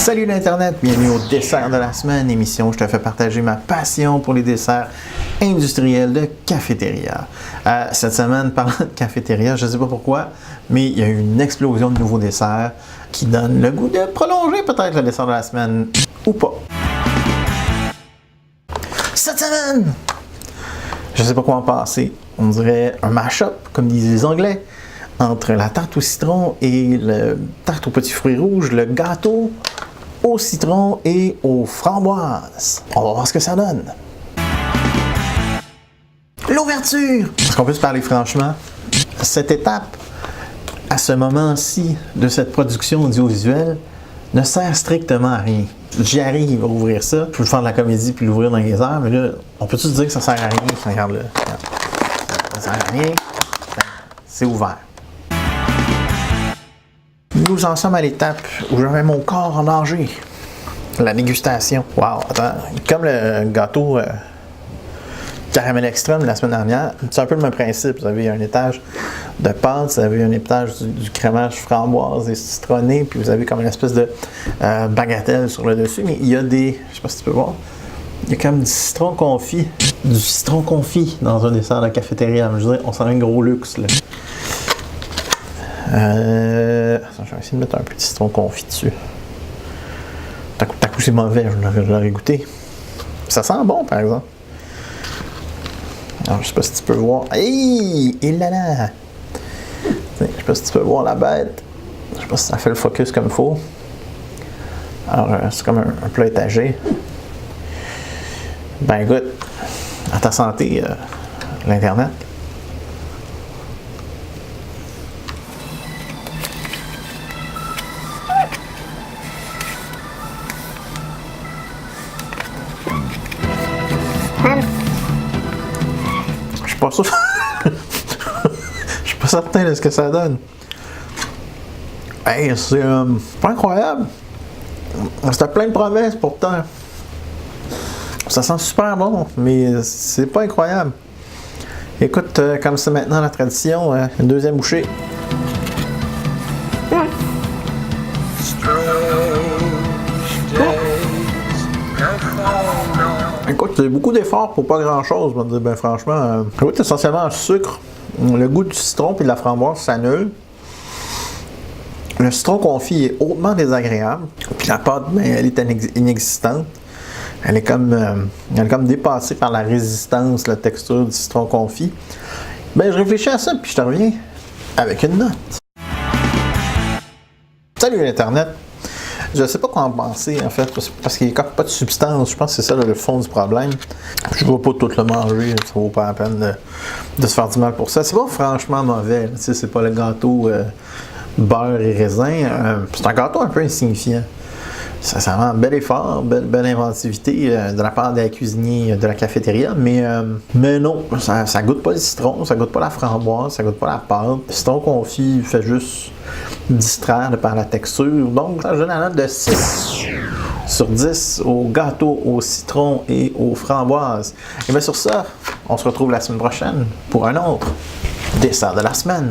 Salut l'Internet, bienvenue au dessert de la semaine, émission où je te fais partager ma passion pour les desserts industriels de cafétéria. Cette semaine, parlant de cafétéria, je ne sais pas pourquoi, mais il y a eu une explosion de nouveaux desserts qui donne le goût de prolonger peut-être le dessert de la semaine, ou pas. Cette semaine, je ne sais pas quoi en penser, on dirait un mash-up, comme disent les Anglais, entre la tarte au citron et le tarte aux petits fruits rouges, le gâteau au citron et aux framboises. On va voir ce que ça donne. L'ouverture! Est-ce qu'on peut se parler franchement? Cette étape, à ce moment-ci de cette production audiovisuelle, ne sert strictement à rien. J'y arrive à ouvrir ça, je peux faire de la comédie puis l'ouvrir dans les airs, mais là, on peut-tu se dire que ça sert à rien? Regarde là. Ça sert à rien. C'est ouvert. Nous en sommes à l'étape où j'avais mon corps en danger. La dégustation. Wow, attends. Comme le gâteau caramel extrême la semaine dernière, c'est un peu le même principe. Vous avez un étage de pâte, vous avez un étage du crémage framboise et citronné, puis vous avez comme une espèce de bagatelle sur le dessus. Mais il y a des, je sais pas si tu peux voir, il y a comme du citron confit. Du citron confit dans un dessert de cafétéria. Je dirais, on s'en a un gros luxe là. Je vais essayer de mettre un petit citron confit dessus. T'as coup c'est mauvais, je l'aurais goûté. Ça sent bon par exemple. Alors, je sais pas si tu peux voir. Hey! Il là là! Je sais pas si tu peux voir la bête. Je sais pas si ça fait le focus comme il faut. Alors, c'est comme un plat étagé. Ben écoute, à ta santé, l'Internet. Je suis pas sûr. Je suis pas certain de ce que ça donne. Hey, c'est pas incroyable. C'était plein de promesses pourtant. Ça sent super bon, mais c'est pas incroyable. Écoute, comme c'est maintenant la tradition, une deuxième bouchée. Écoute, c'est beaucoup d'efforts pour pas grand chose, je vais te dire, ben franchement. Écoute, essentiellement le sucre, le goût du citron et de la framboise s'annule. Le citron confit est hautement désagréable, puis la pâte, ben, elle est inexistante. Elle est comme dépassée par la résistance, la texture du citron confit. Ben, je réfléchis à ça, puis je te reviens avec une note. Salut l'Internet! Je ne sais pas quoi en penser, en fait, parce qu'il n'y a pas de substance. Je pense que c'est ça le fond du problème. Je ne vais pas tout le manger, ça vaut pas la peine de se faire du mal pour ça. C'est pas franchement mauvais, c'est pas le gâteau beurre et raisin. C'est un gâteau un peu insignifiant. Ça rend bel effort, belle inventivité de la part des cuisiniers de la cafétéria, mais non, ça goûte pas le citron, ça goûte pas la framboise, ça goûte pas la pâte. Le citron confit fait juste distraire de par la texture. Donc, je donne la note de 6 sur 10 au gâteau au citron et aux framboises. Et bien sur ça, on se retrouve la semaine prochaine pour un autre dessert de la semaine.